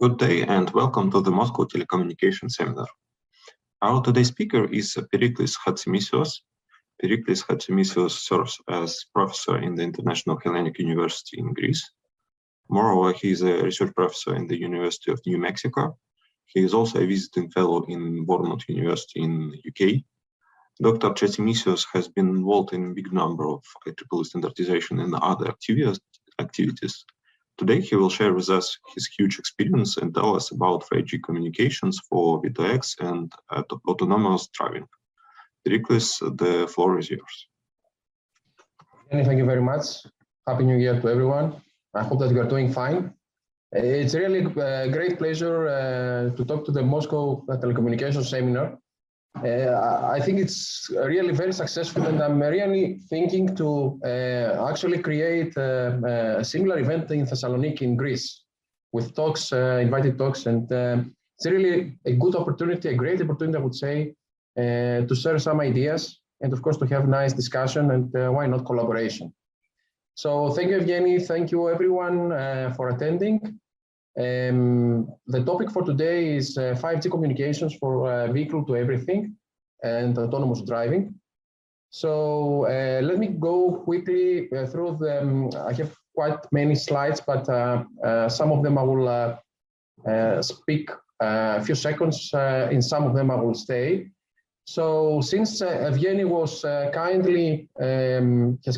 Good day and welcome to the Moscow Telecommunication Seminar. Our today's speaker is Periklis Chatzimisios. Periklis Chatzimisios serves as professor in the International Hellenic University in Greece. Moreover, he is a research professor in the University of New Mexico. He is also a visiting fellow in Bournemouth University in the UK. Dr. Chatzimisios has been involved in a big number of IEEE standardization and other activities. Today, he will share with us his huge experience and tell us about 5G communications for V2X and autonomous driving. Periklis, the floor is yours. Thank you very much. Happy New Year to everyone. I hope that you are doing fine. It's really a great pleasure to talk to the Moscow Telecommunications Seminar. I think it's really very successful, and I'm really thinking to actually create a similar event in Thessaloniki in Greece with talks, invited talks, and it's really a good opportunity, a great opportunity, I would say, to share some ideas and of course to have nice discussion and why not collaboration. So thank you, Evgeny. Thank you everyone for attending. The topic for today is 5G communications for vehicle to everything and autonomous driving. So let me go quickly through them. I have quite many slides, but some of them I will speak a few seconds. In some of them I will stay. So since Evgeny was has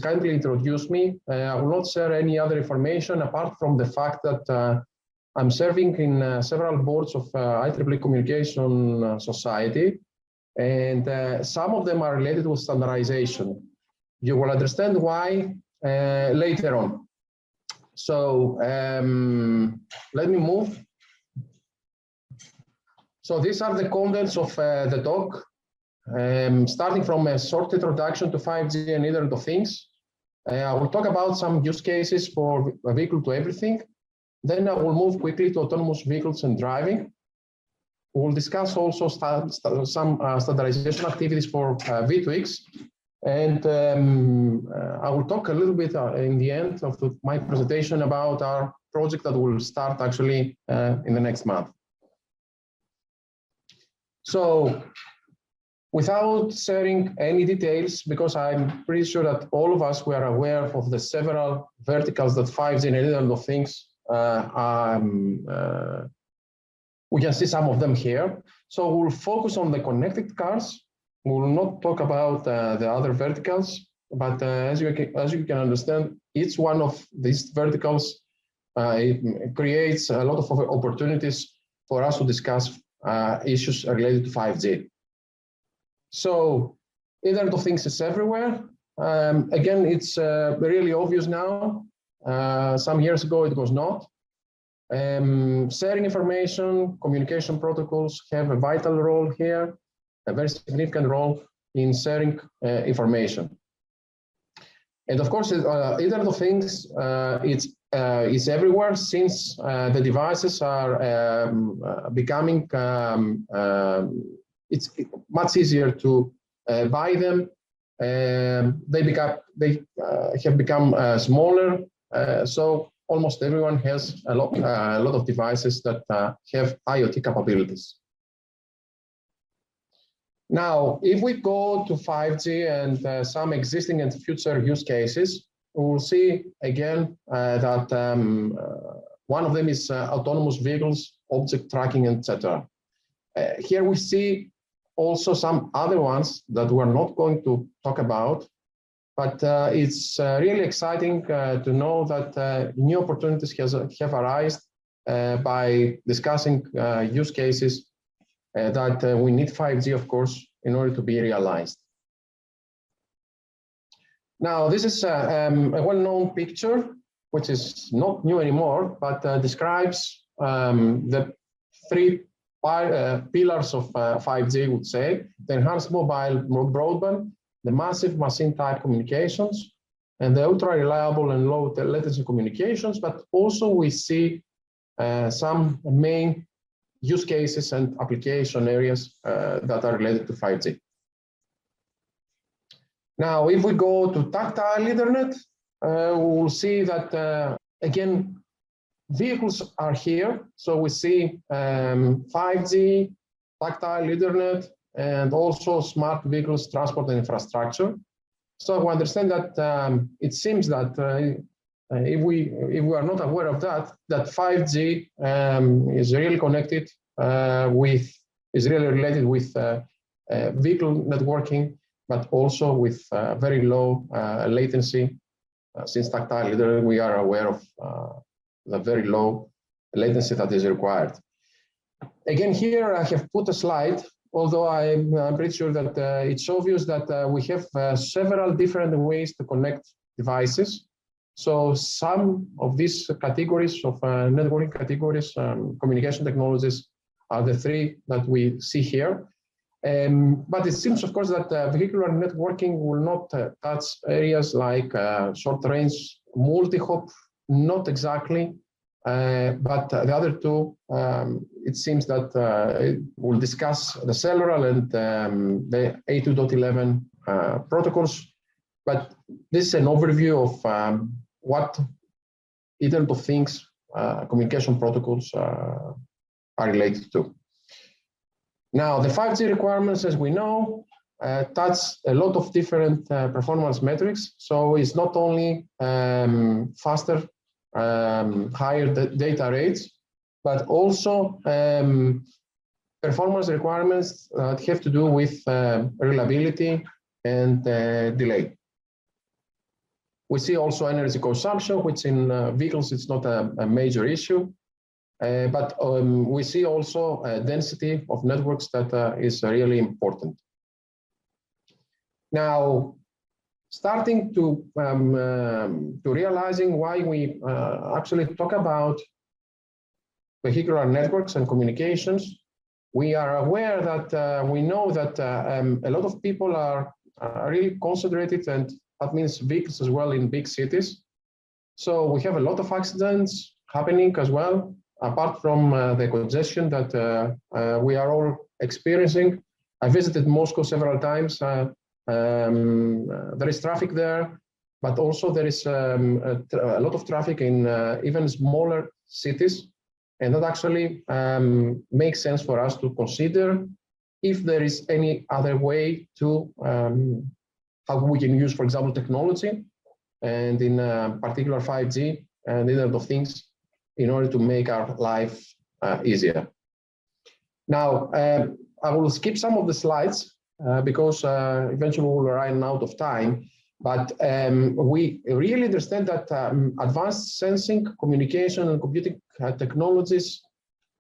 kindly introduced me, I will not share any other information apart from the fact that I'm serving in several boards of IEEE Communication Society, and some of them are related with standardization. You will understand why later on. So let me move. So these are the contents of the talk, starting from a short introduction to 5G and Internet of Things. I will talk about some use cases for vehicle to everything. Then I will move quickly to autonomous vehicles and driving. We'll discuss also some standardization activities for V2X. And I will talk a little bit in the end of my presentation about our project that will start actually in the next month. So without sharing any details, because I'm pretty sure that all of us were aware of the several verticals that 5G and Internet of Things we can see some of them here. So we'll focus on the connected cars. We will not talk about the other verticals, but as you can understand, each one of these verticals it creates a lot of opportunities for us to discuss issues related to 5G. So Internet of Things is everywhere. Again, it's really obvious now. Some years ago, it was not. Sharing information, communication protocols have a vital role here, a very significant role in sharing information. And of course, Internet of Things is everywhere since the devices are becoming, it's much easier to buy them. They have become smaller, so almost everyone has a lot of devices that have IoT capabilities. Now, if we go to 5G and some existing and future use cases, we will see again that one of them is autonomous vehicles, object tracking, etc. Here we see also some other ones that we're not going to talk about, but it's really exciting to know that new opportunities have arisen by discussing use cases that we need 5G, of course, in order to be realized. Now, this is a well-known picture, which is not new anymore, but describes the three pillars of 5G, I would say: the enhanced mobile broadband, the massive machine-type communications, and the ultra-reliable and low-latency communications, but also we see some main use cases and application areas that are related to 5G. Now, if we go to tactile Ethernet, we will see that, again, vehicles are here. So we see 5G, tactile Ethernet, and also smart vehicles, transport and infrastructure. So we understand that it seems that if we are not aware of that 5G is really connected is really related with vehicle networking, but also with very low latency. Since tactile Ethernet, we are aware of the very low latency that is required. Again, here I have put a slide, although I'm pretty sure that it's obvious that we have several different ways to connect devices. So some of these categories of networking categories, communication technologies, are the three that we see here. But it seems, of course, that vehicular networking will not touch areas like short-range multi-hop, not exactly, but the other two, it seems that we'll discuss the cellular and the 802.11 protocols. But this is an overview of what Internet of Things communication protocols are related to. Now, the 5G requirements, as we know, touch a lot of different performance metrics. So it's not only faster, higher data rates, but also performance requirements that have to do with reliability and delay. We see also energy consumption, which in vehicles it's not a major issue. But we see also density of networks that is really important. Now, starting to realizing why we actually talk about vehicular networks and communications, we are aware that we know that a lot of people are really concentrated, and that means vehicles as well in big cities. So we have a lot of accidents happening as well, apart from the congestion that we are all experiencing. I visited Moscow several times. There is traffic there, but also there is a lot of traffic in even smaller cities. And that actually makes sense for us to consider if there is any other way to how we can use, for example, technology, and in particular 5G and Internet of Things, in order to make our life easier. Now, I will skip some of the slides because eventually we'll run out of time, but we really understand that advanced sensing, communication, and computing technologies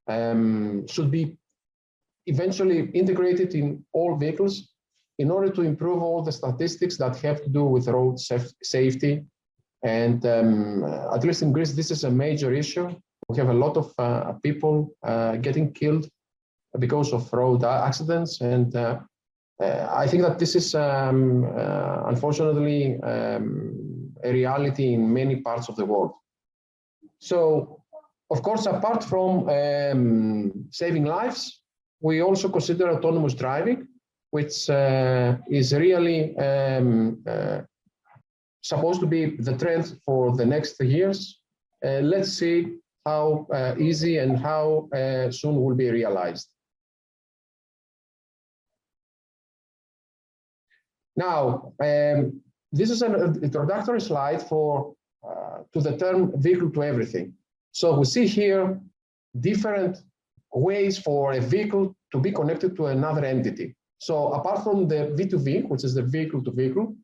should be eventually integrated in all vehicles in order to improve all the statistics that have to do with road safety. And at least in Greece, this is a major issue. We have a lot of people getting killed because of road accidents. And I think that this is unfortunately a reality in many parts of the world. So, of course, apart from saving lives, we also consider autonomous driving, which is really supposed to be the trend for the next years. Let's see how easy and how soon will be realized. Now, this is an introductory slide for to the term vehicle to everything. So we see here different ways for a vehicle to be connected to another entity. So apart from the V2V, which is the vehicle to vehicle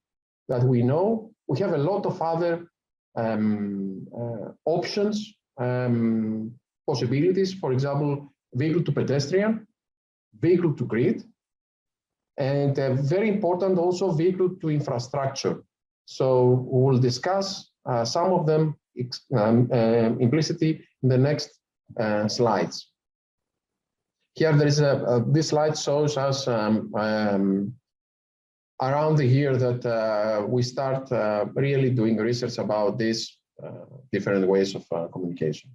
that we know, we have a lot of other options, possibilities. For example, vehicle to pedestrian, vehicle to grid, and very important also vehicle to infrastructure. So we'll discuss some of them implicitly in the next slides. Here there is this slide shows us around the year that we start really doing research about these different ways of communication.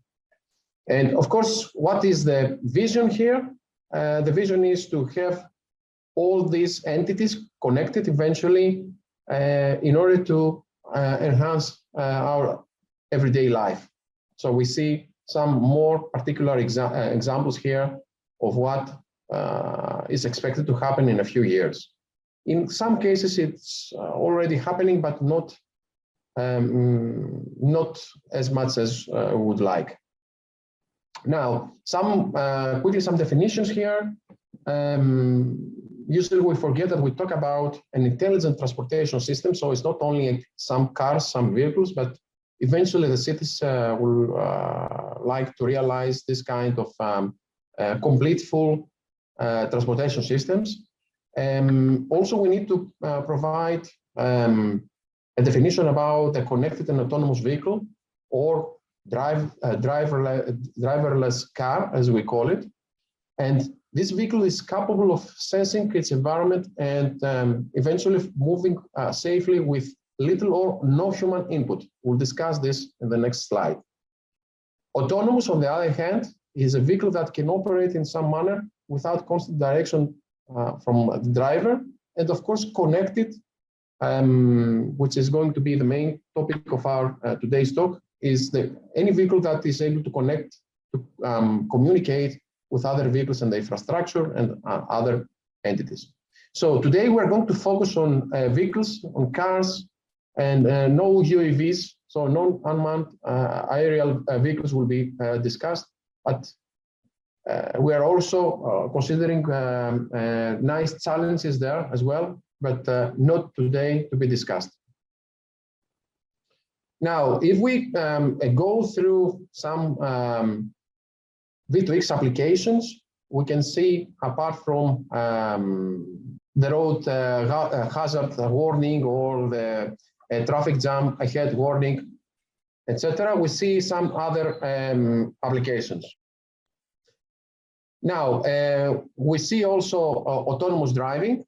And of course, what is the vision here? The vision is to have all these entities connected eventually in order to enhance our everyday life. So we see some more particular examples here of what is expected to happen in a few years. In some cases, it's already happening, but not as much as we would like. Now, quickly some definitions here. Usually we forget that we talk about an intelligent transportation system, so it's not only some cars, some vehicles, but eventually the cities will like to realize this kind of complete full transportation systems. Also, we need to provide a definition about a connected and autonomous vehicle, or driverless car, as we call it. And this vehicle is capable of sensing its environment and eventually moving safely with little or no human input. We'll discuss this in the next slide. Autonomous, on the other hand, is a vehicle that can operate in some manner without constant direction from the driver, and of course connected, which is going to be the main topic of our today's talk, is any vehicle that is able to connect, to communicate with other vehicles and the infrastructure and other entities. So today we're going to focus on vehicles, on cars, and no UAVs, so non-unmanned aerial vehicles will be discussed, but we are also considering nice challenges there as well, but not today to be discussed. Now, if we go through some V2X applications, we can see, apart from the road hazard warning or the traffic jam ahead warning, etc., we see some other applications. Now, we see also autonomous driving.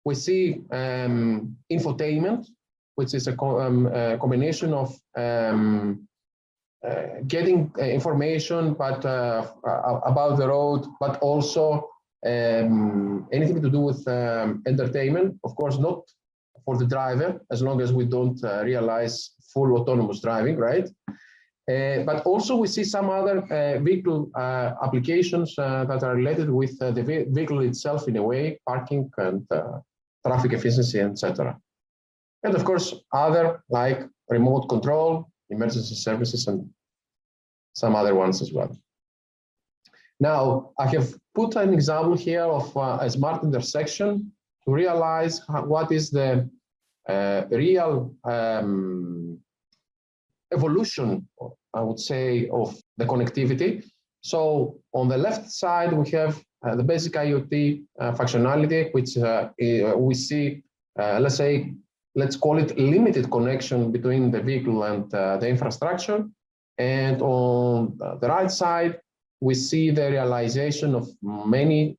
We see infotainment, which is a combination of getting information about the road, but also anything to do with entertainment. Of course, not for the driver, as long as we don't realize full autonomous driving, right? But also we see some other vehicle applications that are related with the vehicle itself in a way, parking and traffic efficiency, etc. And of course, other like remote control, emergency services, and some other ones as well. Now, I have put an example here of a smart intersection to realize what is the real evolution, I would say, of the connectivity. So on the left side, we have the basic IoT functionality, which we see, let's call it limited connection between the vehicle and the infrastructure. And on the right side, we see the realization of many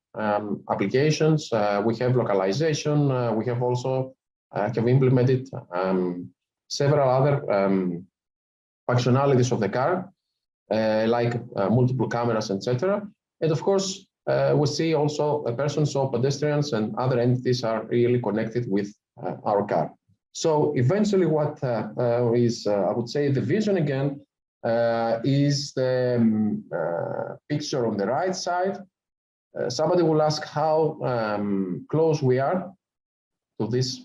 applications. We have localization. We have also have implemented several other functionalities of the car, like multiple cameras, etc. And of course, we see also persons, so pedestrians and other entities are really connected with our car. So eventually what is, I would say, the vision again, is the picture on the right side. Somebody will ask how close we are to this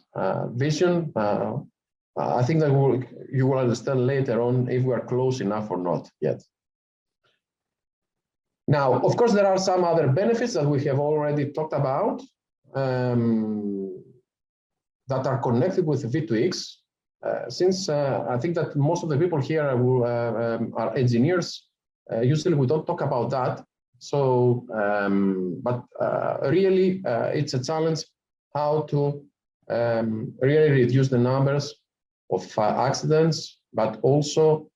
vision. I think that you will understand later on if we are close enough or not yet. Now, of course, there are some other benefits that we have already talked about that are connected with V2X. Since I think that most of the people here are engineers, usually we don't talk about that. So, but really, it's a challenge how to really reduce the numbers of accidents, but also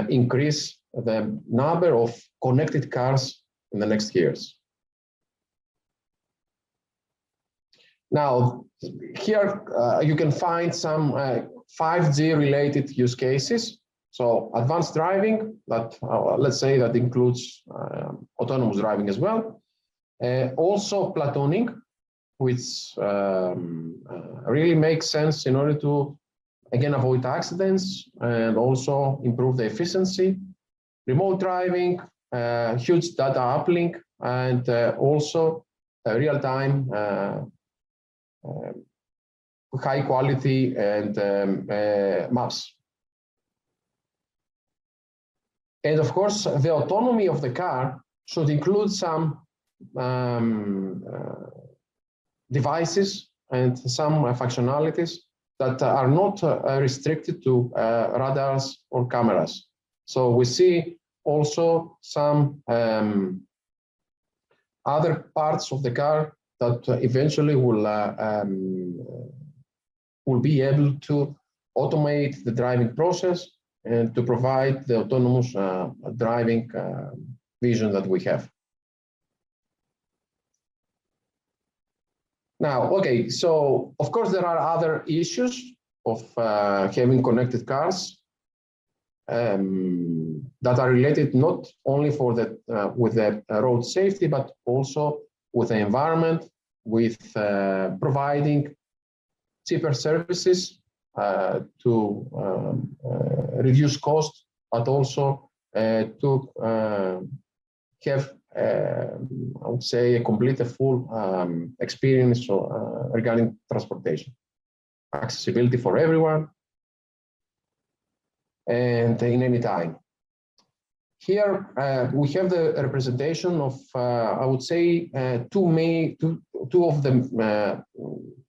increase the number of connected cars in the next years. Now, here you can find some 5G related use cases. So advanced driving, that let's say that includes autonomous driving as well. Also platooning, which really makes sense in order to, again, avoid accidents and also improve the efficiency. remote driving, huge data uplink, and also real-time high quality and maps. And of course, the autonomy of the car should include some devices and some functionalities that are not restricted to radars or cameras. So we see also some other parts of the car that eventually will be able to automate the driving process and to provide the autonomous driving vision that we have. Now, okay, so of course there are other issues of having connected cars that are related not only for the with the road safety, but also with the environment, with providing cheaper services to reduce cost, but also to have, I would say, a complete, full experience regarding transportation, accessibility for everyone, and in any time. Here we have the representation of, I would say, two of the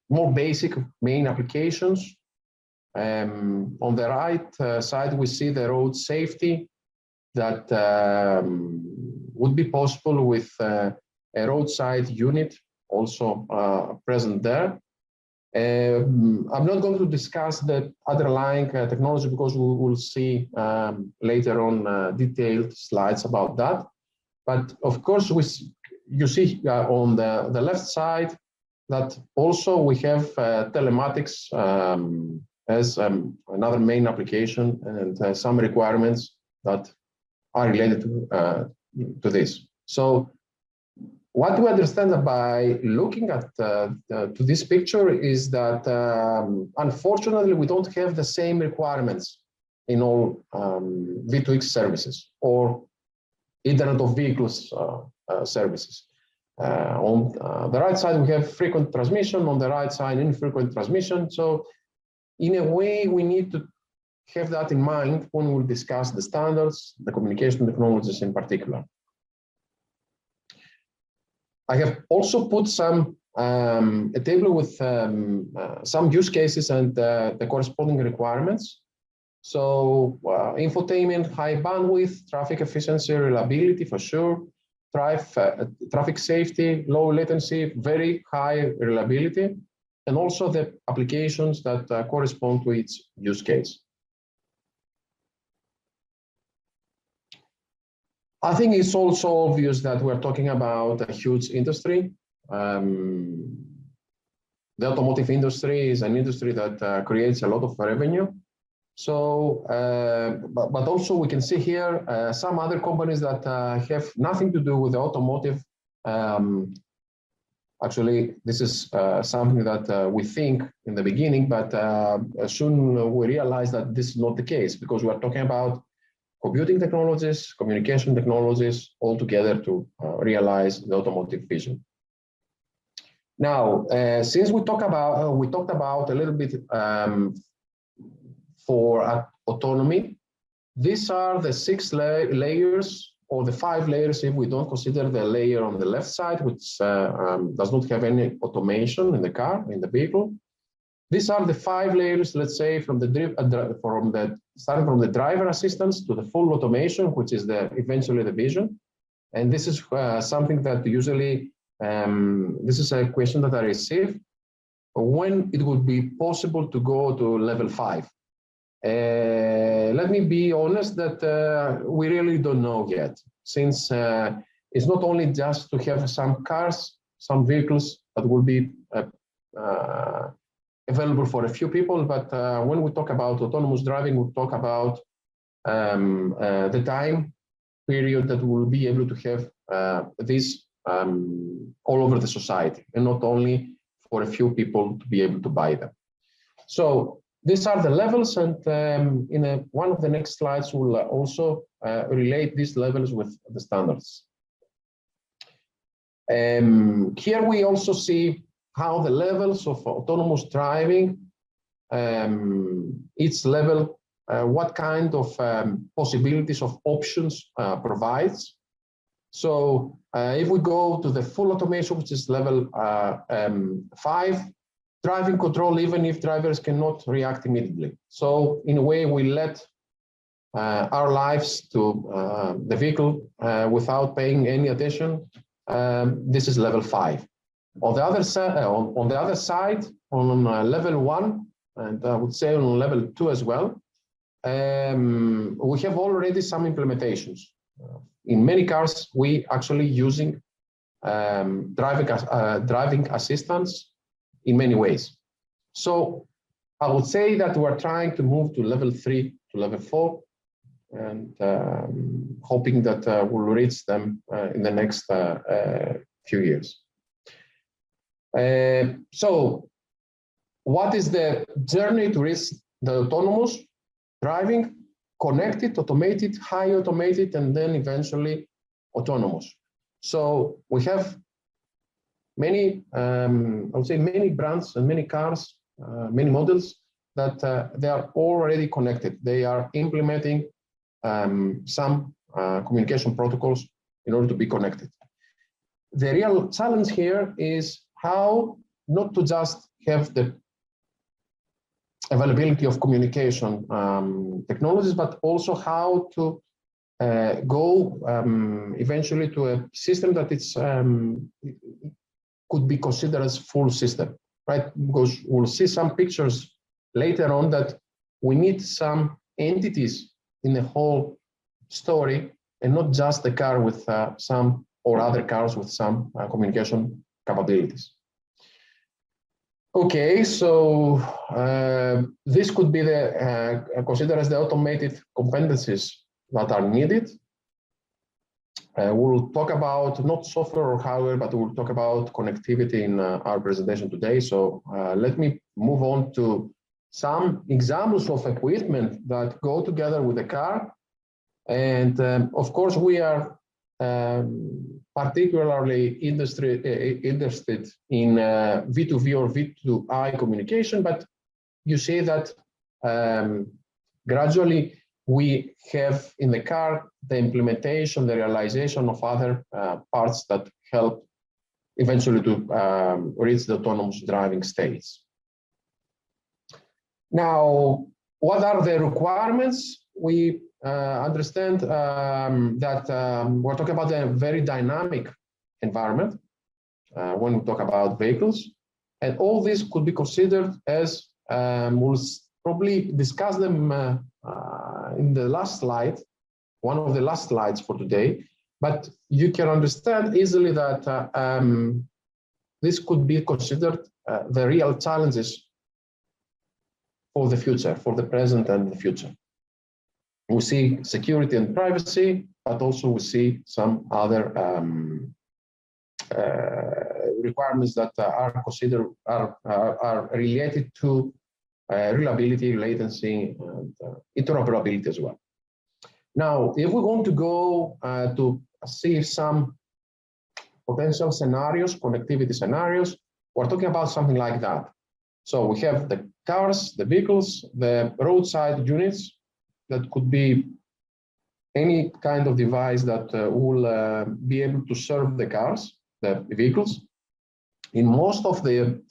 more basic main applications. On the right side, we see the road safety that would be possible with a roadside unit also present there. I'm not going to discuss the underlying technology because we will see later on detailed slides about that. But of course, you see on the left side that also we have telematics as another main application and some requirements that are related to this. So what we understand by looking at to this picture is that unfortunately we don't have the same requirements in all V2X services or Internet of Vehicles services. On the right side we have frequent transmission, on the right side infrequent transmission. So in a way we need to have that in mind when we discuss the standards, the communication technologies in particular. I have also put some a table with some use cases and the corresponding requirements. So infotainment, high bandwidth, traffic efficiency, reliability for sure, traffic safety, low latency, very high reliability, and also the applications that correspond to its use case. I think it's also obvious that we're talking about a huge industry. The automotive industry is an industry that creates a lot of revenue. So, but also we can see here some other companies that have nothing to do with the automotive. Actually, this is something that we think in the beginning, but soon we realize that this is not the case because we are talking about computing technologies, communication technologies, all together to realize the automotive vision. Now, since we talked about a little bit for autonomy, these are the 6 layers or the 5 layers if we don't consider the layer on the left side, which does not have any automation in the car, in the vehicle. These are the 5 layers, let's say, from starting from the driver assistance to the full automation, which is eventually the vision. And this is something that usually, this is a question that I receive, when it would be possible to go to level 5. Let me be honest that we really don't know yet, since it's not only just to have some cars, some vehicles that will be available for a few people, but when we talk about autonomous driving, we talk about the time period that we'll be able to have this all over the society, and not only for a few people to be able to buy them. So these are the levels, and in one of the next slides, we'll also relate these levels with the standards. Here we also see how the levels of autonomous driving, each level, what kind of possibilities of options provides. So if we go to the full automation, which is level 5, driving control, even if drivers cannot react immediately. So in a way, we let our lives to the vehicle without paying any attention. This is level 5. On the other side, on level 1, and I would say on level 2 as well, we have already some implementations. In many cars, we actually using driving assistance in many ways. So I would say that we're trying to move to level 3 to level 4, and hoping that we'll reach them in the next few years. So what is the journey to reach the autonomous driving? Connected, automated, high automated, and then eventually autonomous. So we have many, I would say many brands and many cars, many models that they are already connected. They are implementing some communication protocols in order to be connected. The real challenge here is how not to just have the availability of communication technologies, but also how to go eventually to a system that it's could be considered as full system, right? Because we'll see some pictures later on that we need some entities in the whole story, and not just the car with some or other cars with some communication capabilities. Okay, so this could be the considered as the automated competencies that are needed. We'll talk about not software or hardware, but we'll talk about connectivity in our presentation today. So let me move on to some examples of equipment that go together with the car. And of course, we are particularly interested in V2V or V2I communication, but you see that gradually we have in the car the implementation, the realization of other parts that help eventually to reach the autonomous driving states. Now, what are the requirements? We understand that we're talking about a very dynamic environment when we talk about vehicles, and all this could be considered as we'll probably discuss them in the last slide, one of the last slides for today, but you can understand easily that this could be considered the real challenges for the future, for the present and the future. We see security and privacy, but also we see some other requirements that are considered are related to reliability, latency, and interoperability as well. Now, if we want to go to see some potential scenarios, connectivity scenarios, we're talking about something like that. So we have the cars, the vehicles, the roadside units. That could be any kind of device that will be able to serve the cars, the vehicles. In most of the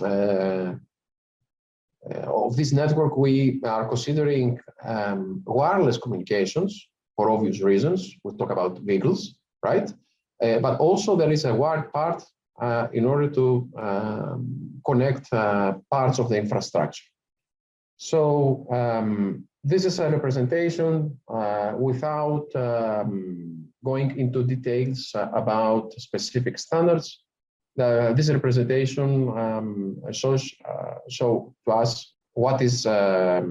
of this network, we are considering wireless communications for obvious reasons. We talk about vehicles, right? But also there is a wired part in order to connect parts of the infrastructure. So this is a representation without going into details about specific standards. This representation shows to us what is a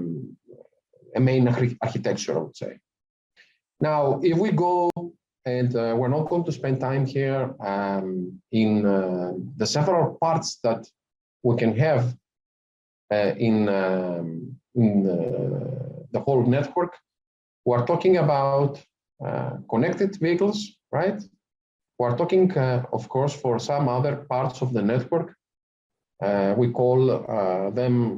main architecture, I would say. Now, if we go, and we're not going to spend time here in the several parts that we can have in the whole network. We're talking about connected vehicles, right? We're talking, of course, for some other parts of the network. We call them,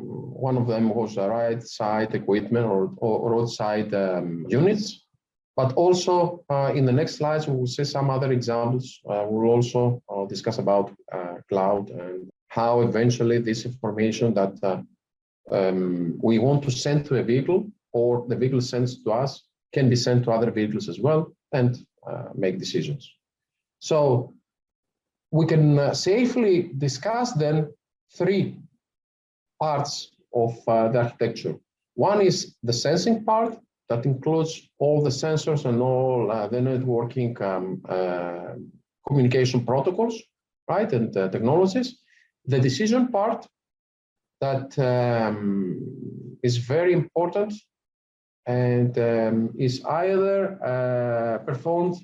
one of them was right-side equipment or roadside units. But also in the next slides, we will see some other examples. We'll also discuss about cloud and how eventually this information that we want to send to a vehicle or the vehicle sends to us can be sent to other vehicles as well and make decisions. So we can safely discuss then three parts of the architecture. One is the sensing part that includes all the sensors and all the networking communication protocols, right, and technologies. The decision part that is very important and is either performed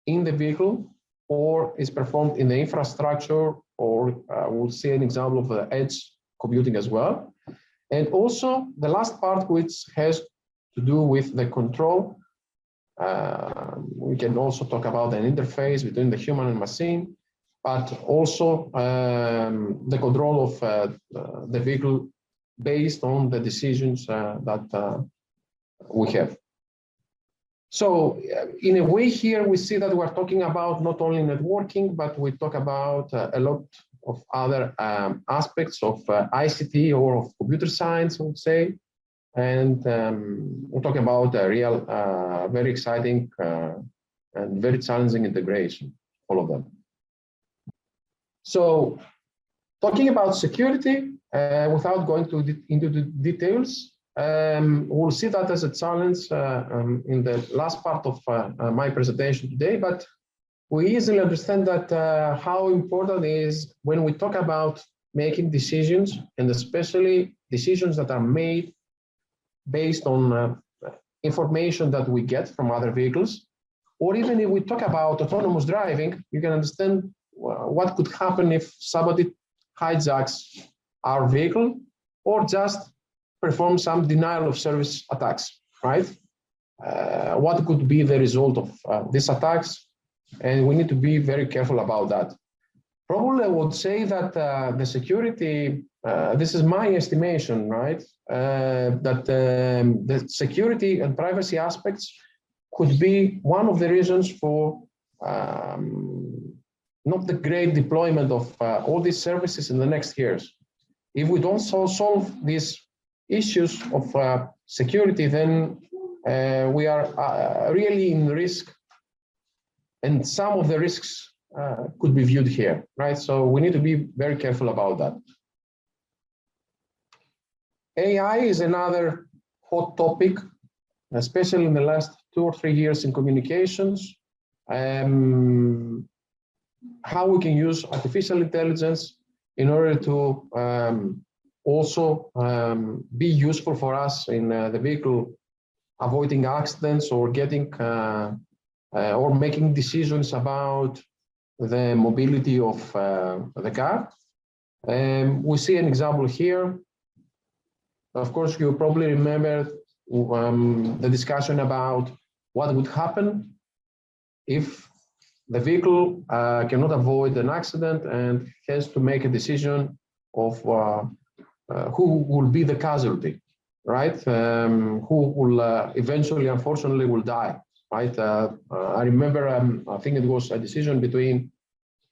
in the vehicle or is performed in the infrastructure, or we'll see an example of the edge computing as well. And also the last part, which has to do with the control. We can also talk about an interface between the human and machine, but also the control of the vehicle based on the decisions that we have. So in a way here, we see that we're talking about not only networking, but we talk about a lot of other aspects of ICT or of computer science, I would say. And we're talking about a real, very exciting and very challenging integration, all of them. So talking about security, without going into the details, we'll see that as a challenge in the last part of my presentation today, but we easily understand that how important it is when we talk about making decisions, and especially decisions that are made based on information that we get from other vehicles, or even if we talk about autonomous driving, you can understand what could happen if somebody hijacks our vehicle or just perform some denial of service attacks, right? What could be the result of these attacks? And we need to be very careful about that. Probably I would say that the security, this is my estimation, right? That the security and privacy aspects could be one of the reasons for not the great deployment of all these services in the next years. If we don't solve these issues of security, then we are really in risk, and some of the risks could be viewed here, right? So we need to be very careful about that. AI is another hot topic, especially in the last 2 or 3 years in communications. How we can use artificial intelligence in order to also be useful for us in the vehicle, avoiding accidents or getting or making decisions about the mobility of the car. We see an example here. Of course, you probably remember the discussion about what would happen if the vehicle cannot avoid an accident and has to make a decision of who will be the casualty, right? Who will eventually, unfortunately, will die, right? I remember, I think it was a decision between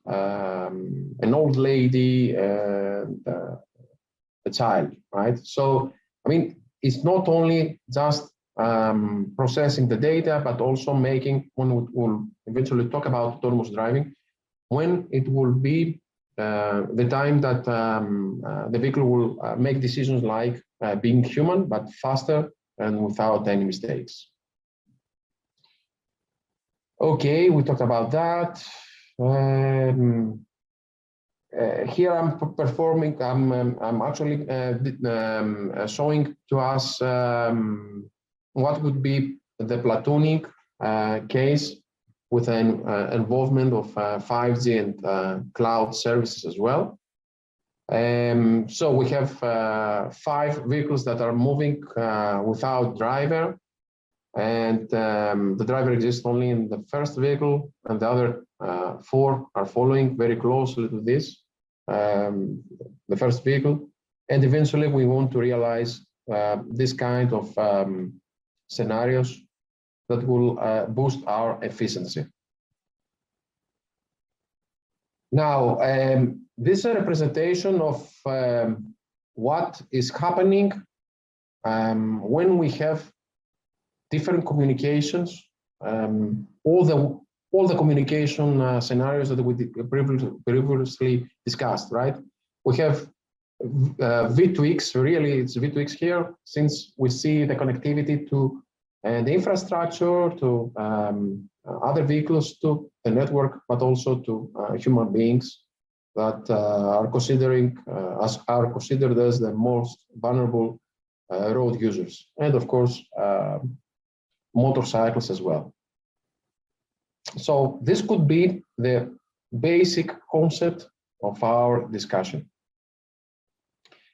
an old lady and a child, right? So, I mean, it's not only just processing the data, but also making, when we'll eventually talk about autonomous driving, when it will be the time that the vehicle will make decisions like being human, but faster and without any mistakes. Okay, we talked about that. Here I'm performing, I'm actually showing to us what would be the platooning case with an involvement of 5G and cloud services as well. So we have 5 vehicles that are moving without driver, and the driver exists only in the first vehicle, and the other 4 are following very closely to this, the first vehicle. And eventually we want to realize this kind of scenarios that will boost our efficiency. Now, this is a representation of what is happening when we have different communications, all the communication scenarios that we previously discussed, right? We have V2X, really it's V2X here, since we see the connectivity to the infrastructure, to other vehicles, to the network, but also to human beings that are considered as the most vulnerable road users, and of course motorcycles as well. So this could be the basic concept of our discussion.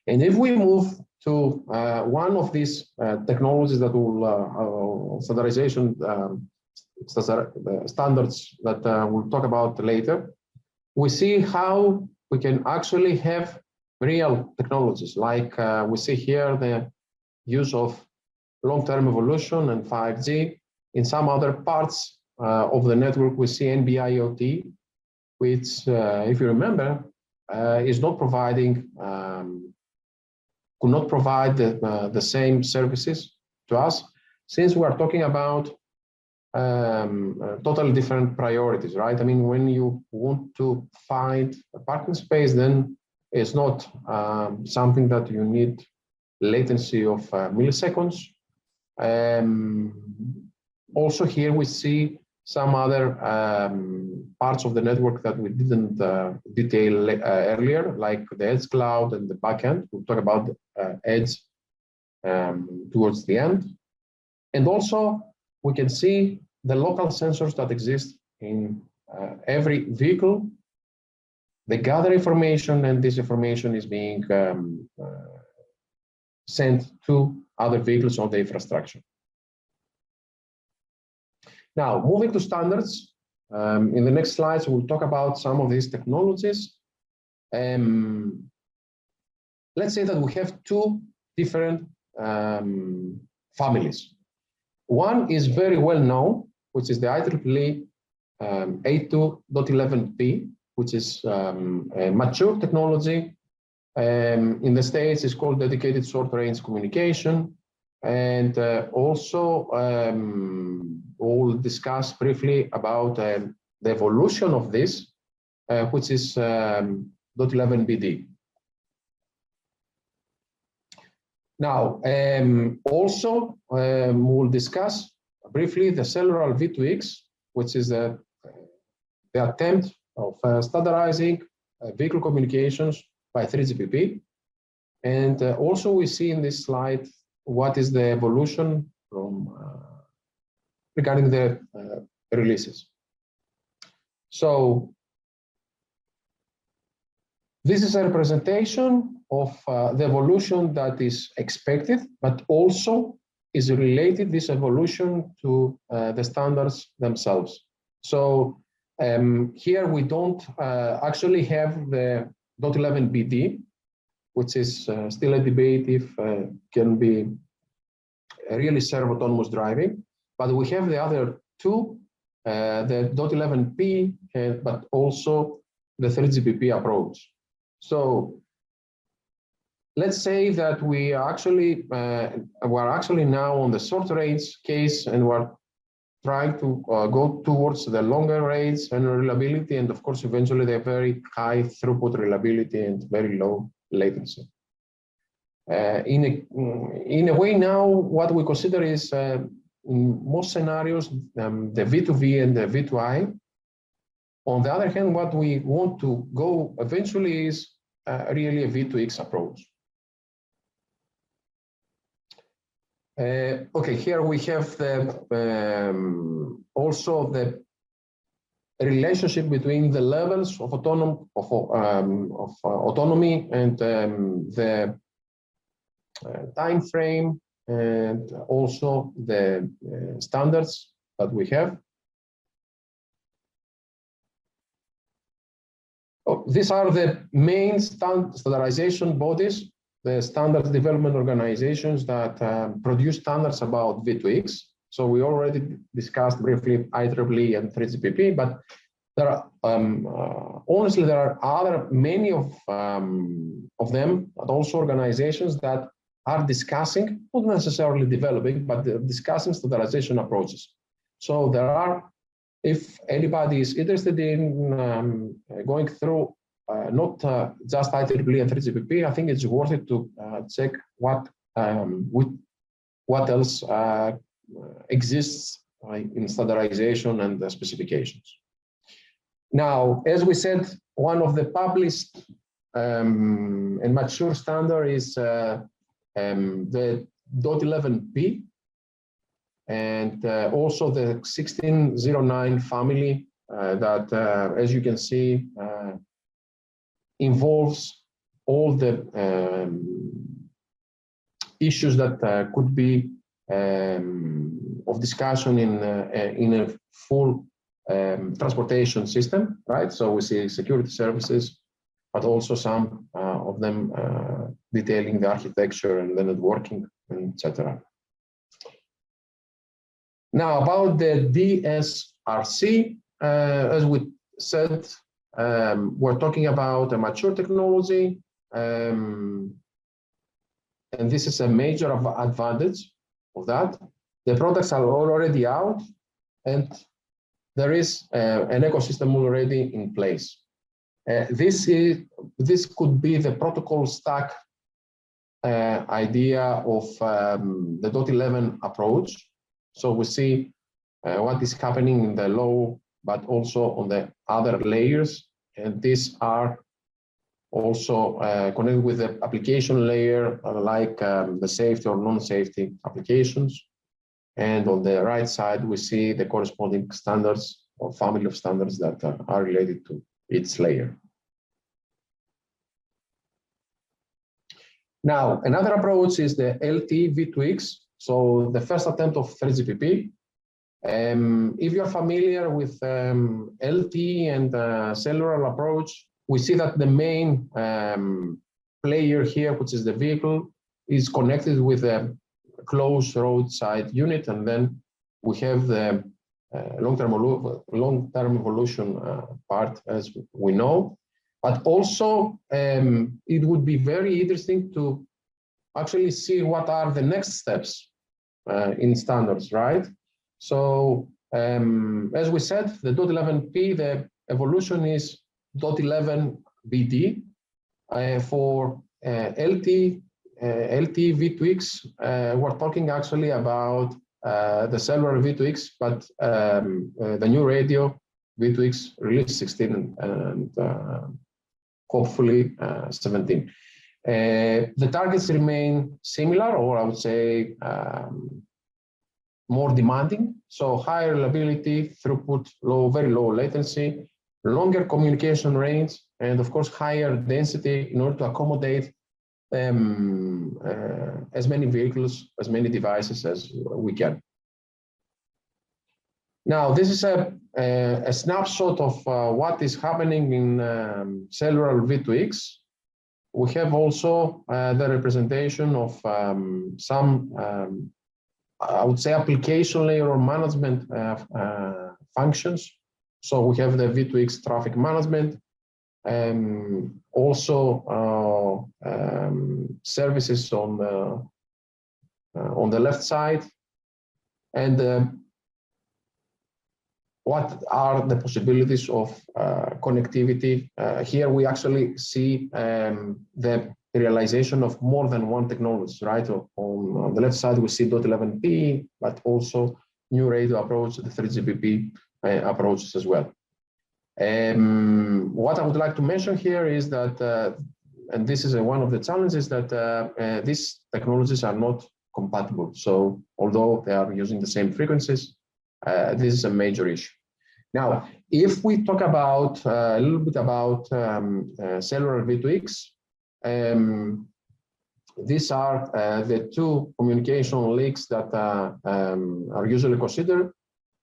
And if we move to one of these technologies that will standardization standards that we'll talk about later, we see how we can actually have real technologies, like we see here the use of long-term evolution and 5G. In some other parts of the network, we see NB-IoT, which, if you remember, is not providing, could not provide the same services to us, since we are talking about totally different priorities, right? I mean, when you want to find a parking space, then it's not something that you need latency of milliseconds. Also here we see some other parts of the network that we didn't detail earlier, like the edge cloud and the backend. We'll talk about edge towards the end. And also we can see the local sensors that exist in every vehicle. They gather information, and this information is being sent to other vehicles on the infrastructure. Now, moving to standards, in the next slides, we'll talk about some of these technologies. Let's say that we have 2 different families. One is very well known, which is the IEEE 82.11p, which is a mature technology. In the States, it's called dedicated short-range communication. And also, we'll discuss briefly about the evolution of this, which is .11bd. Now, also, we'll discuss briefly the cellular V2X, which is the attempt of standardizing vehicle communications by 3GPP. And also we see in this slide what is the evolution from regarding the releases. So this is a representation of the evolution that is expected, but also is related, this evolution, to the standards themselves. So here we don't actually have the .11bd, which is still a debate if can be really serve autonomous driving. But we have the other 2, the .11p, but also the 3GPP approach. So let's say that we are actually now on the short range case, and we're trying to go towards the longer range and reliability, and of course eventually the very high throughput reliability and very low latency. In a way now, what we consider is in most scenarios the V2V and the V2I. On the other hand, what we want to go eventually is really a V2X approach. Okay, here we have the also the relationship between the levels of autonomy and the time frame and also the standards that we have. These are the main standardization bodies, the standards development organizations that produce standards about V2X. So we already discussed briefly IEEE and 3GPP, but there are honestly there are many of them, but also organizations that are discussing, not necessarily developing, but discussing standardization approaches. So there are, if anybody is interested in going through not just IEEE and 3GPP, I think it's worth it to check what else exists in standardization and the specifications. Now, as we said, one of the published and mature standard is the .11p, and also the 1609 family that, as you can see, involves all the issues that could be of discussion in a full transportation system, right? So we see security services, but also some of them detailing the architecture and the networking, etc. Now, about the DSRC, as we said, we're talking about a mature technology, and this is a major advantage of that. The products are already out, and there is an ecosystem already in place. This could be the protocol stack idea of the .11 approach. So we see what is happening in the low, but also on the other layers, and these are also connected with the application layer, like the safety or non-safety applications. And on the right side, we see the corresponding standards or family of standards that are related to its layer. Now, another approach is the LT V2X. So the first attempt of 3GPP. If you're familiar with LT and cellular approach, we see that the main player here, which is the vehicle, is connected with a closed roadside unit, and then we have the long-term evolution part, as we know. But also, it would be very interesting to actually see what are the next steps in standards, right? So, as we said, the .11p, the evolution is .11 BD. For LT V2X, we're talking actually about the cellular V2X, but the new radio V2X release 16 and hopefully 17. The targets remain similar, or I would say more demanding. So higher reliability, throughput, very low latency, longer communication range, and of course higher density in order to accommodate as many vehicles, as many devices as we can. Now, this is a snapshot of what is happening in cellular V2X. We have also the representation of some, I would say, application layer or management functions. So we have the V2X traffic management, also services on the left side, and what are the possibilities of connectivity. Here we actually see the realization of more than one technology, right? On the left side, we see .11p, but also new radio approach, the 3GPP approaches as well. What I would like to mention here is that, and this is one of the challenges, that these technologies are not compatible. So although they are using the same frequencies, this is a major issue. Now, if we talk about a little bit about cellular V2X, these are the two communication links that are usually considered,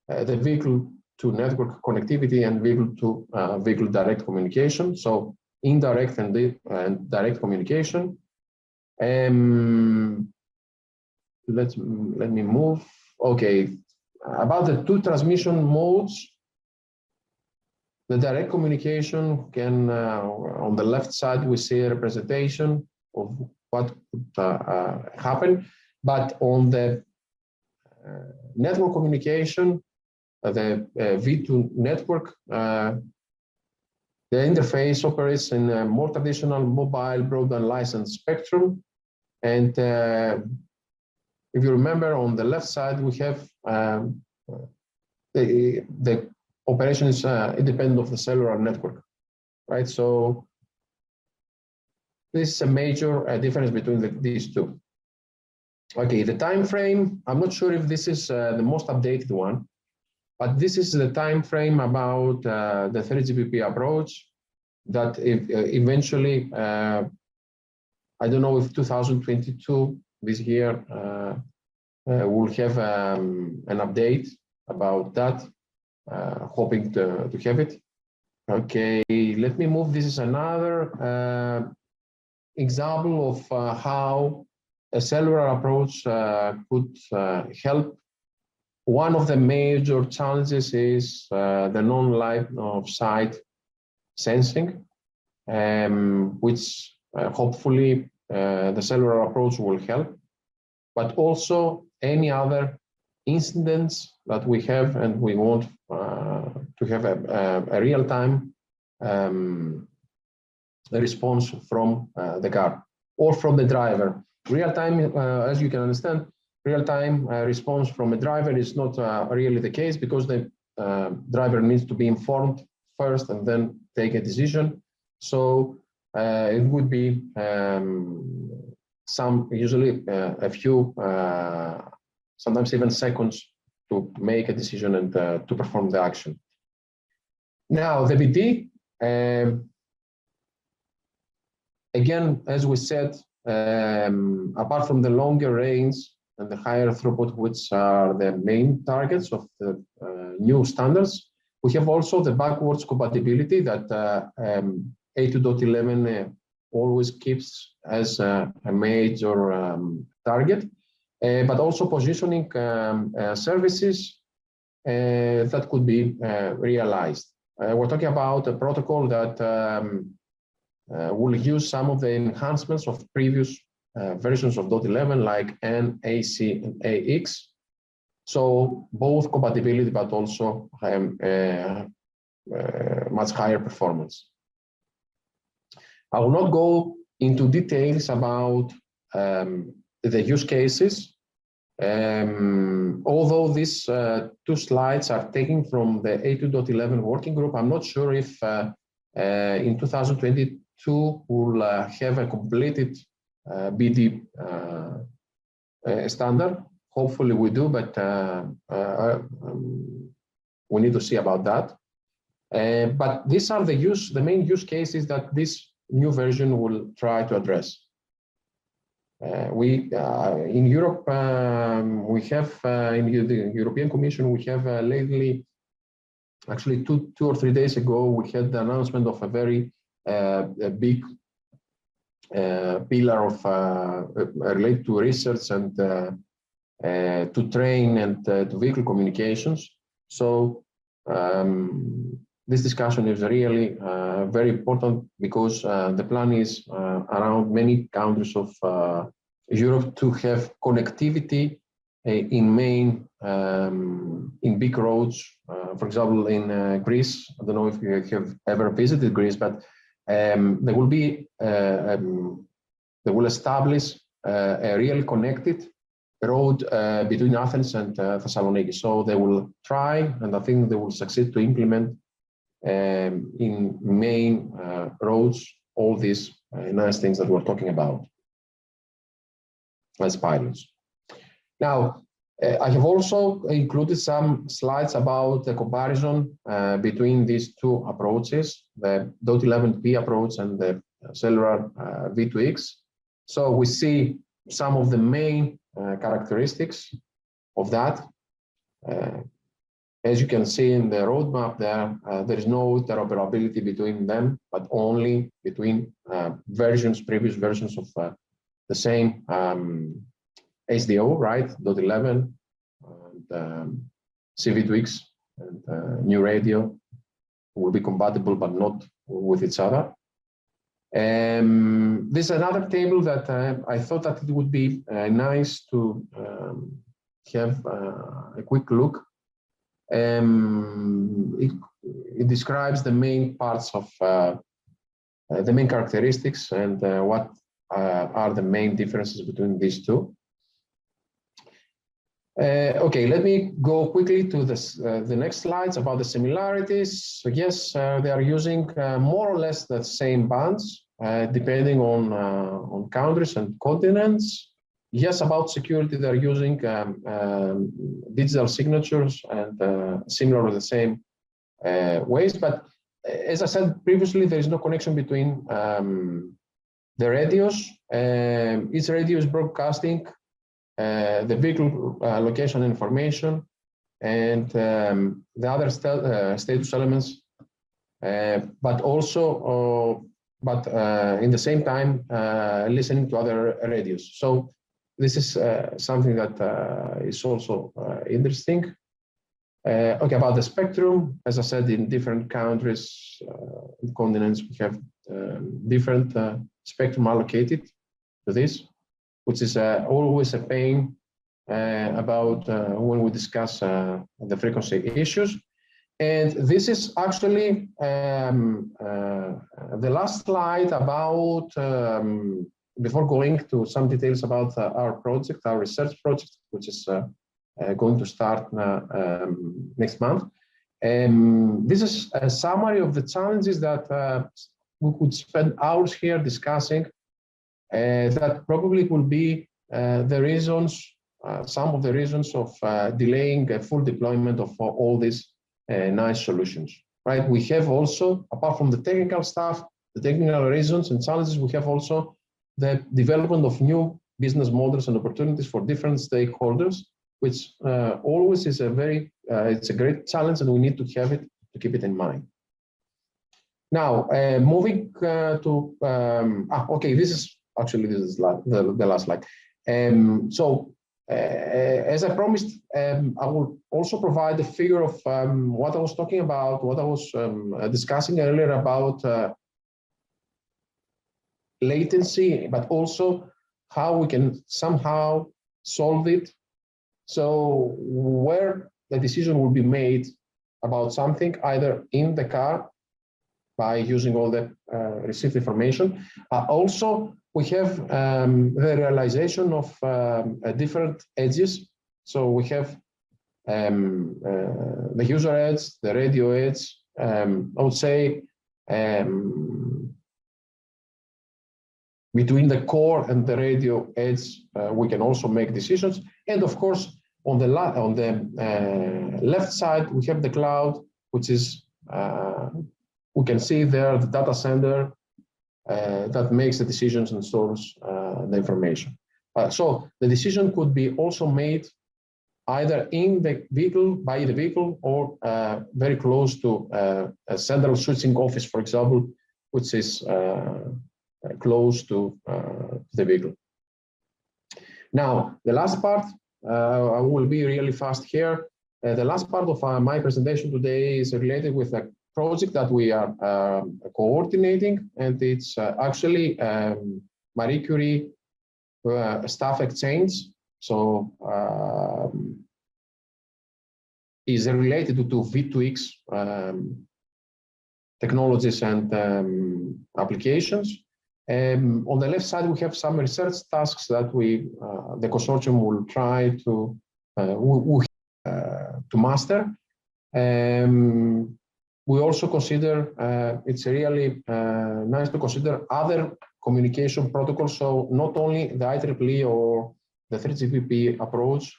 the vehicle-to-network connectivity and vehicle-to-vehicle direct communication. So indirect and direct communication. Let me move. Okay, about the two transmission modes. The direct communication can, on the left side, we see a representation of what could happen, but on the network communication, the V2 network, the interface operates in a more traditional mobile broadband license spectrum. And if you remember, on the left side, we have the operation is independent of the cellular network, right? So this is a major difference between these two. Okay, the time frame, I'm not sure if this is the most updated one, but this is the time frame about the 3GPP approach that eventually, I don't know if 2022, this year, we'll have an update about that. Hoping to have it. Okay, let me move. This is another example of how a cellular approach could help. One of the major challenges is the non-line of sight sensing, which hopefully the cellular approach will help, but also any other incidents that we have, and we want to have a real-time response from the car or from the driver. Real-time, as you can understand, real-time response from a driver is not really the case, because the driver needs to be informed first and then take a decision. So it would be usually a few, sometimes even seconds, to make a decision and to perform the action. Now, the BD, again, as we said, apart from the longer range and the higher throughput, which are the main targets of the new standards, we have also the backwards compatibility that 802.11 always keeps as a major target. But also positioning services that could be realized. We're talking about a protocol that will use some of the enhancements of previous versions of .11, like N, AC, and AX. So both compatibility, but also much higher performance. I will not go into details about the use cases, although these two slides are taken from the 802.11 working group. I'm not sure if in 2022 we'll have a completed BD standard. Hopefully we do, but we need to see about that. But these are the main use cases that this new version will try to address. In Europe, we have in the European Commission, we have lately, actually two or 3 days ago, we had the announcement of a very big pillar of related to research and to train and to vehicle communications. So this discussion is really very important, because the plan is around many countries of Europe to have connectivity in main, in big roads. For example, in Greece, I don't know if you have ever visited Greece, but they will establish a really connected road between Athens and Thessaloniki. So they will try, and I think they will succeed to implement in main roads all these nice things that we're talking about as pilots. Now, I have also included some slides about the comparison between these two approaches, the .11p approach and the cellular V2X. So we see some of the main characteristics of that. As you can see in the roadmap there, there is no interoperability between them, but only between previous versions of the same SDO, right? .11 and CV2X and new radio will be compatible, but not with each other. This is another table that I thought that it would be nice to have a quick look. It describes the main parts of the main characteristics and what are the main differences between these two. Okay, let me go quickly to this, the next slides about the similarities. So yes, they are using more or less the same bands, depending on countries and continents. Yes, about security, they're using digital signatures and similar to the same ways. But as I said previously, there is no connection between the radios. Each radio is broadcasting the vehicle location information and the other status elements, but also, in the same time, listening to other radios. So this is something that is also interesting. Okay, about the spectrum, as I said, in different countries and continents, we have different spectrum allocated to this, which is always a pain about when we discuss the frequency issues. And this is actually the last slide about, before going to some details about our project, our research project, which is going to start next month. This is a summary of the challenges that we could spend hours here discussing. That probably will be the reasons, some of the reasons of delaying a full deployment of all these nice solutions, right? We have also, apart from the technical stuff, the technical reasons and challenges, we have also the development of new business models and opportunities for different stakeholders, which always is a very, it's a great challenge, and we need to have it, to keep it in mind. Now, moving to, okay, this is the last slide. As I promised, I will also provide a figure of what I was talking about, what I was discussing earlier about latency, but also how we can somehow solve it. So where the decision will be made about something, either in the car by using all the received information. Also, we have the realization of different edges. So we have the user edge, the radio edge. I would say between the core and the radio edge, we can also make decisions. And of course, on the left side, we have the cloud, which is, we can see there the data center that makes the decisions and stores the information. So the decision could be also made either in the vehicle, by the vehicle, or very close to a central switching office, for example, which is close to the vehicle. Now, the last part, I will be really fast here. The last part of my presentation today is related with a project that we are coordinating, and it's actually Marie Curie staff exchange. So is related to V2X technologies and applications. On the left side, we have some research tasks that we, the consortium, will try to master. We also consider, it's really nice to consider other communication protocols. So not only the IEEE or the 3GPP approach,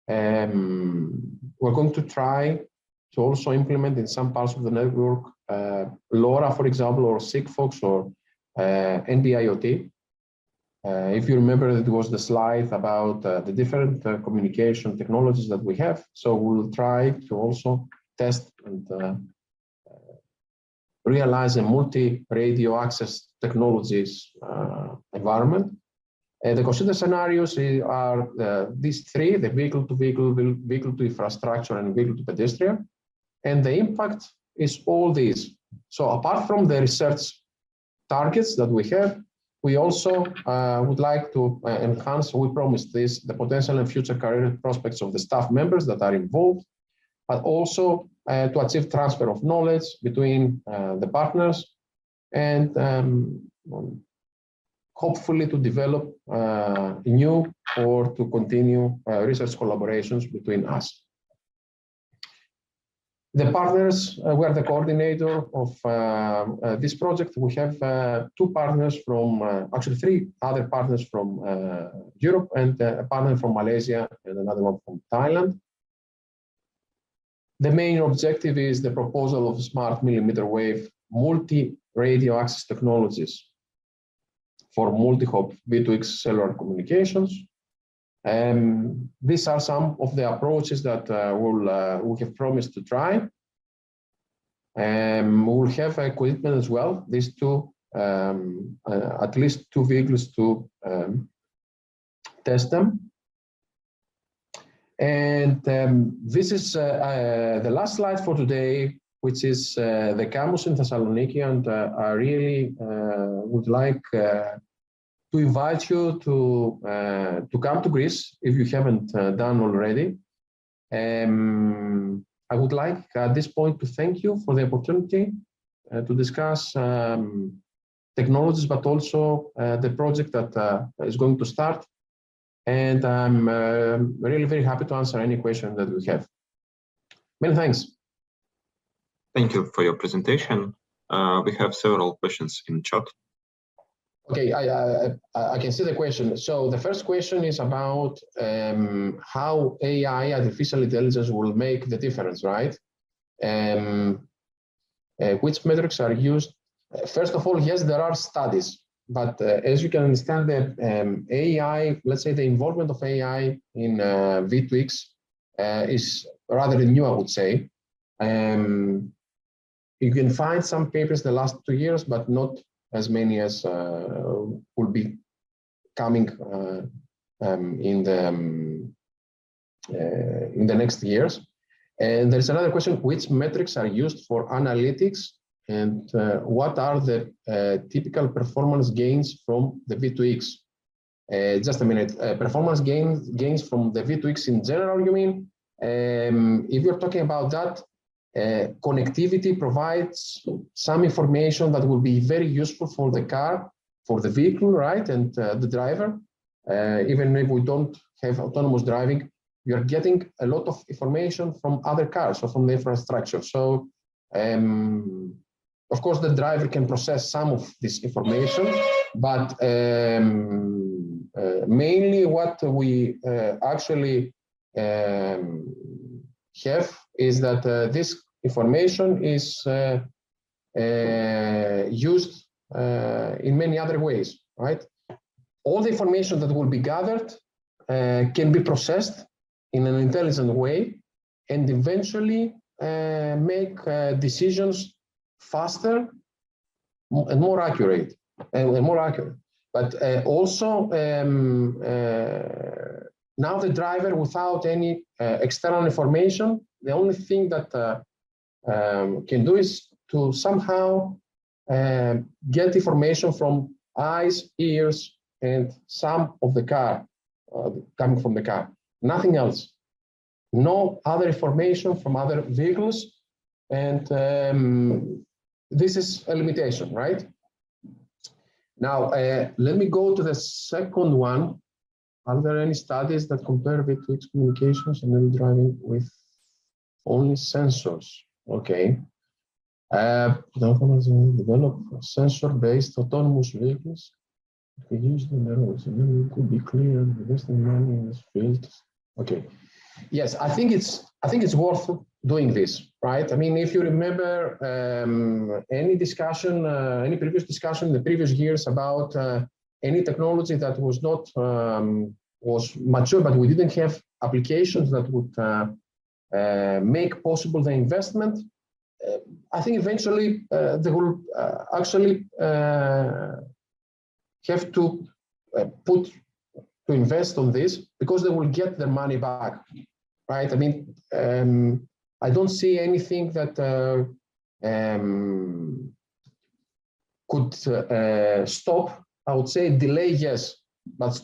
We're going to try to also implement in some parts of the network LoRa, for example, or Sigfox or NB-IoT. If you remember, it was the slide about the different communication technologies that we have. So we'll try to also test and realize a multi-radio access technologies environment. The considered scenarios are these three: the vehicle-to-vehicle, vehicle-to-infrastructure, and vehicle-to-pedestrian. And the impact is all these. So apart from the research targets that we have, we also would like to enhance, we promised this, the potential and future career prospects of the staff members that are involved, but also to achieve transfer of knowledge between the partners and hopefully to develop new or to continue research collaborations between us. The partners, we are the coordinator of this project. We have two partners from, actually three other partners from Europe, and a partner from Malaysia and another one from Thailand. The main objective is the proposal of smart mmWave multi-radio access technologies for Multihop V2X cellular communications. These are some of the approaches that we have promised to try. We'll have equipment as well, these two, at least two vehicles to test them. And this is the last slide for today, which is the campus in Thessaloniki, and I really would like to invite you to come to Greece if you haven't done already. I would like at this point to thank you for the opportunity to discuss technologies, but also the project that is going to start. And I'm really very happy to answer any question that we have. Many thanks. Thank you for your presentation. We have several questions in chat. Okay, I can see the question. So the first question is about how AI, artificial intelligence, will make the difference, right? Which metrics are used? First of all, yes, there are studies, but as you can understand, the AI, let's say the involvement of AI in V2X is rather new, I would say. You can find some papers the last 2 years, but not as many as will be coming in the next years. And there's another question: which metrics are used for analytics, and what are the typical performance gains from the V2X? Just a minute. Performance gains from the V2X in general, you mean? If you're talking about that, connectivity provides some information that will be very useful for the car, for the vehicle, right, and the driver. Even if we don't have autonomous driving, we are getting a lot of information from other cars or from the infrastructure. So, of course, the driver can process some of this information, but mainly what we actually have is that this information is used in many other ways, right? All the information that will be gathered can be processed in an intelligent way and eventually make decisions faster and more accurate. But also now the driver, without any external information, the only thing that can do is to somehow get information from eyes, ears, and some of the car, coming from the car. Nothing else. No other information from other vehicles. And this is a limitation, right? Now, let me go to the second one. Are there any studies that compare V2X communications and then driving with only sensors? Okay. Develop sensor-based autonomous vehicles. We use the roads, and then we could be clear investing money in this field. Okay. Yes, I think it's worth doing this, right? I mean, if you remember any discussion, any previous discussion in the previous years about any technology that was not was mature, but we didn't have applications that would make possible the investment. I think eventually they will actually have to invest on this because they will get their money back, right? I mean, I don't see anything that could stop. I would say delay, yes, but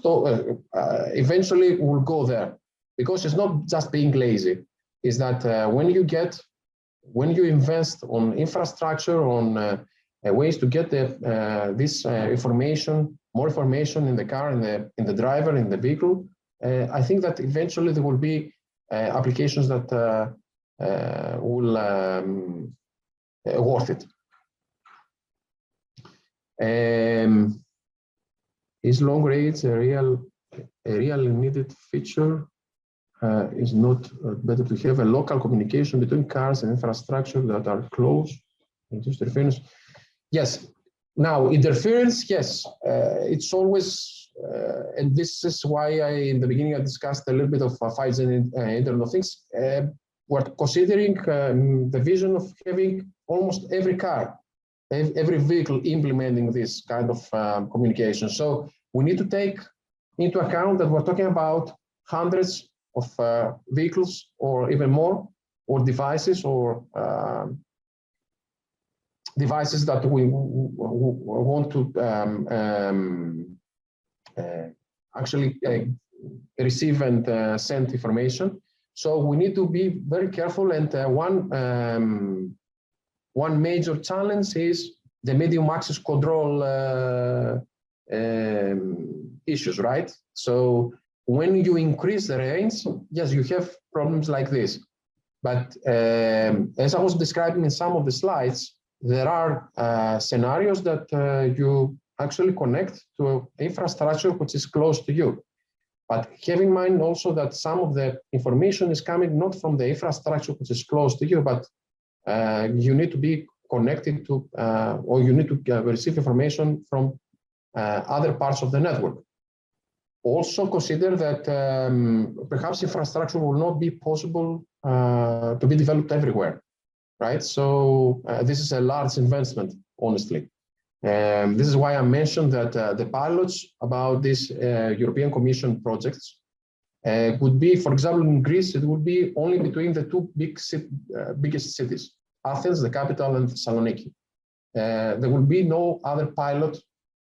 eventually we'll go there because it's not just being lazy. Is that when you invest on infrastructure, on ways to get this information, more information in the car, in the driver, in the vehicle, I think that eventually there will be applications that will worth it. Is long range a real needed feature? Is not better to have a local communication between cars and infrastructure that are close? Interference. Yes. Now, interference, yes, it's always, and this is why in the beginning I discussed a little bit of 5G and Internet of Things. We're considering the vision of having almost every car, every vehicle implementing this kind of communication. So we need to take into account that we're talking about hundreds of vehicles or even more, or devices, or devices that we want to actually receive and send information. So we need to be very careful. And one major challenge is the medium access control issues, right? So when you increase the range, yes, you have problems like this. But as I was describing in some of the slides, there are scenarios that you actually connect to infrastructure which is close to you. But have in mind also that some of the information is coming not from the infrastructure which is close to you, but you need to be connected to, or you need to receive information from other parts of the network. Also consider that perhaps infrastructure will not be possible to be developed everywhere, right? So this is a large investment, honestly. This is why I mentioned that the pilots about these European Commission projects would be, for example, in Greece, it would be only between the two biggest cities, Athens, the capital, and Thessaloniki. There will be no other pilot,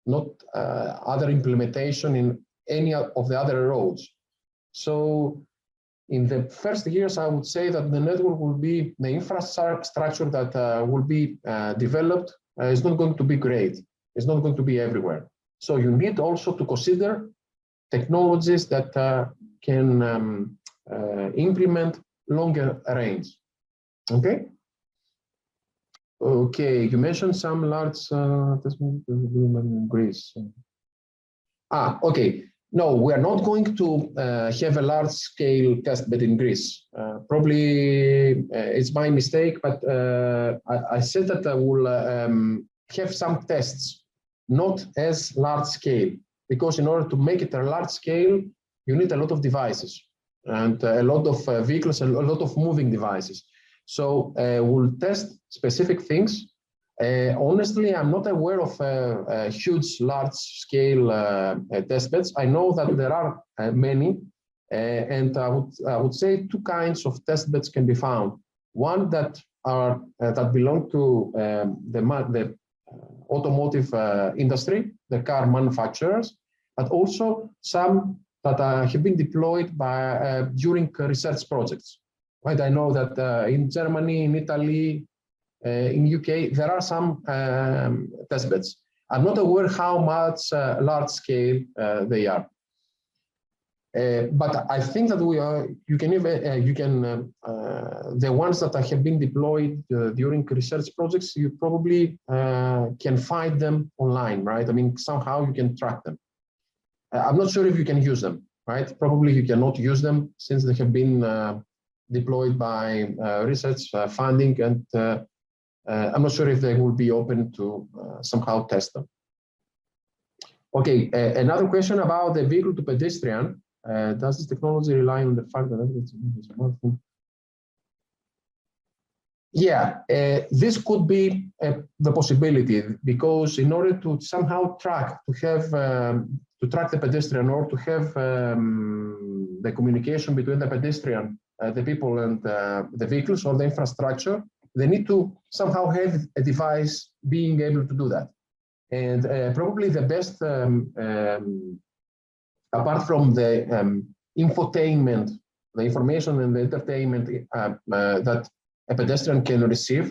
not other implementation in any of the other roads. So in the first years, I would say that the network will be, the infrastructure that will be developed is not going to be great. It's not going to be everywhere. So you need also to consider technologies that can implement longer range. Okay? Okay, you mentioned some large in Greece. Okay. No, we are not going to have a large-scale testbed in Greece. Probably it's my mistake, but I said that I will have some tests, not as large-scale, because in order to make it a large-scale, you need a lot of devices and a lot of vehicles and a lot of moving devices. So we'll test specific things. Honestly, I'm not aware of huge, large-scale testbeds. I know that there are many, and I would say two kinds of testbeds can be found. One that are that belong to the automotive industry, the car manufacturers, but also some that have been deployed by during research projects. Right? I know that in Germany, in Italy, in UK, there are some testbeds. I'm not aware how much large scale they are. But I think that you can the ones that have been deployed during research projects, you probably can find them online, right? I mean, somehow you can track them. I'm not sure if you can use them, right? Probably you cannot use them since they have been deployed by research funding, and I'm not sure if they will be open to somehow test them. Okay, another question about the vehicle to pedestrian. Does this technology rely on the fact that it's a smartphone? Yeah, this could be the possibility, because in order to somehow track the pedestrian, or to have the communication between the pedestrian, the people, and the vehicles or the infrastructure, they need to somehow have a device being able to do that. And probably the best, apart from the infotainment, the information and the entertainment that a pedestrian can receive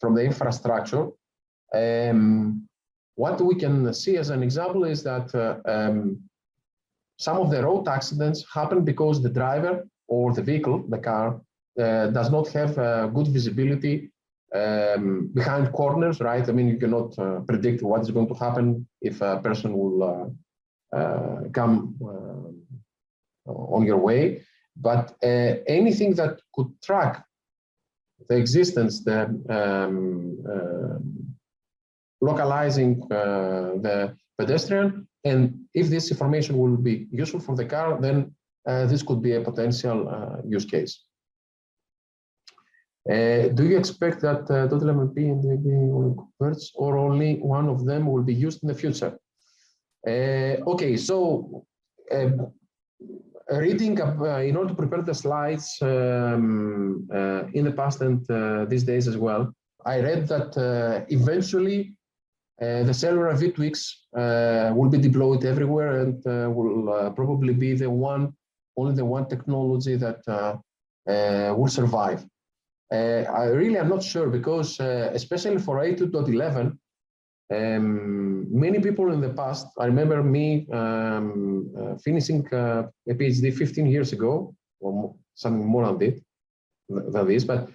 from the infrastructure, what we can see as an example is that some of the road accidents happen because the driver or the vehicle, the car, does not have good visibility behind corners, right? I mean, you cannot predict what is going to happen if a person will come on your way. But anything that could track the existence, the localizing the pedestrian, and if this information will be useful for the car, then this could be a potential use case. Do you expect that .11p and DB will converge, or only one of them will be used in the future? Okay, so reading in order to prepare the slides in the past and these days as well, I read that eventually the cellular V2X will be deployed everywhere, and will probably be only the one technology that will survive. I really am not sure, because especially for 8.11, many people in the past, I remember me finishing a PhD 15 years ago, or something more than this, but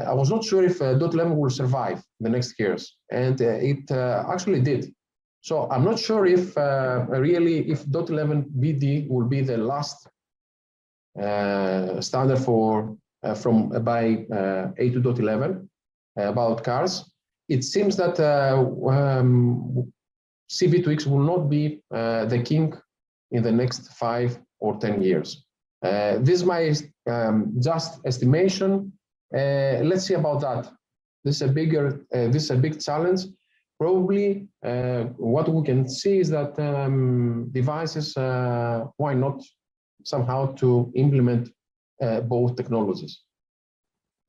I was not sure if .11 will survive the next years, and it actually did. So I'm not sure if really if .11 BD will be the last standard for by 8.11 about cars. It seems that CV2X will not be the king in the next 5 or 10 years. This is my just estimation. Let's see about that. This is a big challenge. Probably what we can see is that devices, why not somehow to implement both technologies.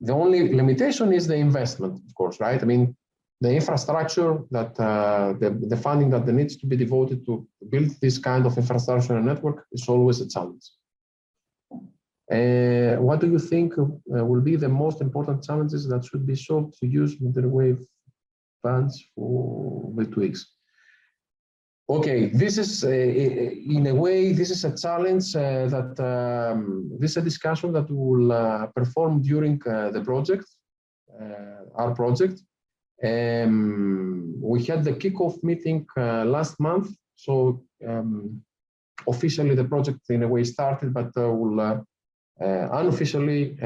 The only limitation is the investment, of course, right? I mean, the infrastructure that the funding that needs to be devoted to build this kind of infrastructure and network is always a challenge. What do you think will be the most important challenges that should be solved to use mmWave bands for V2X? Okay, this is in a way, this is a challenge that this is a discussion that we will perform during the project, our project. We had the kickoff meeting last month, so officially the project in a way started, but we'll unofficially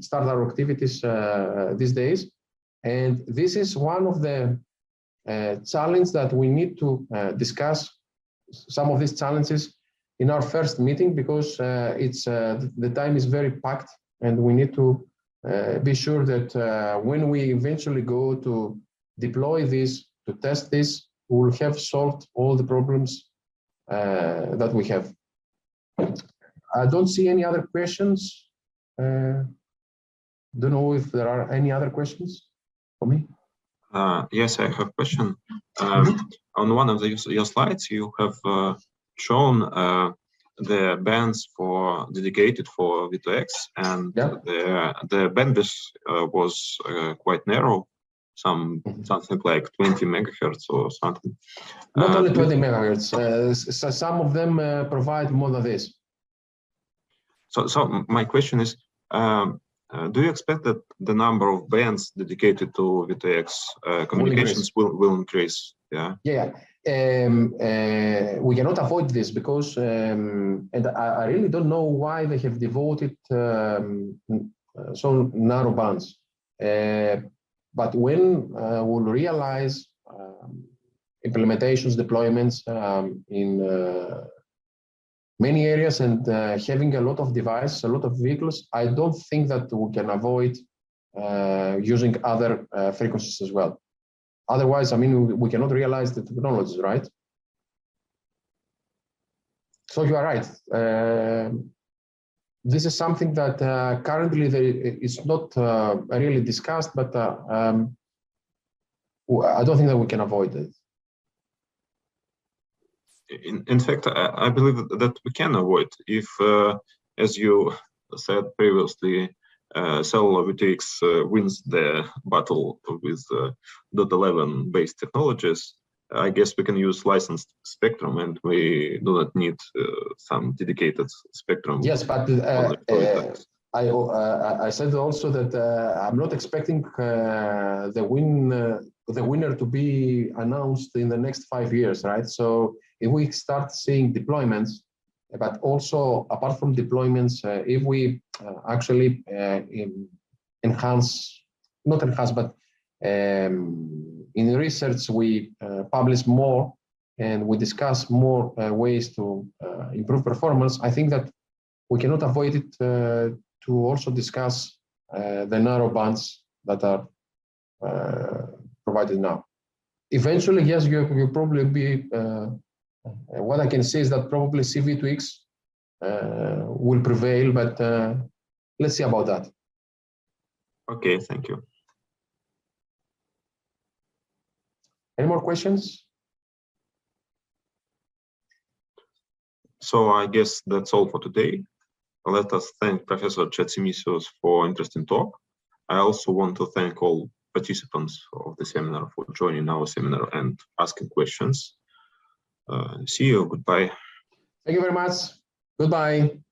start our activities these days. And this is one of the challenge that we need to discuss some of these challenges in our first meeting, because the time is very packed, and we need to be sure that when we eventually go to deploy this, to test this, we will have solved all the problems that we have. I don't see any other questions. Don't know if there are any other questions for me. Yes, I have a question. On one of your slides, you have shown the bands dedicated for V2X, and the bandwidth was quite narrow, something like 20 megahertz or something. Not only 20 megahertz. Some of them provide more than this. So my question is, Do you expect that the number of bands dedicated to V2X communications will increase? Yeah. Yeah. We cannot avoid this because, and I really don't know why they have devoted so narrow bands. But when we'll realize implementations, deployments in many areas and having a lot of devices, a lot of vehicles, I don't think that we can avoid using other frequencies as well. Otherwise, I mean, we cannot realize the technologies, right? So you are right. This is something that currently is not really discussed, but I don't think that we can avoid it. In fact, I believe that we can avoid if, as you said previously, cellular V2X wins the battle with .11 based technologies. I guess we can use licensed spectrum, and we do not need some dedicated spectrum. Yes, but I said also that I'm not expecting the winner to be announced in the next 5 years, right? So if we start seeing deployments, but also apart from deployments, if we actually in research we publish more and we discuss more ways to improve performance, I think that we cannot avoid it to also discuss the narrow bands that are provided now. Eventually, yes, you'll probably be, what I can say is that probably CV2X will prevail, but let's see about that. Okay, thank you. Any more questions? So I guess that's all for today. Let us thank Professor Chatzimisios for interesting talk. I also want to thank all participants of the seminar for joining our seminar and asking questions. See you. Goodbye. Thank you very much. Goodbye.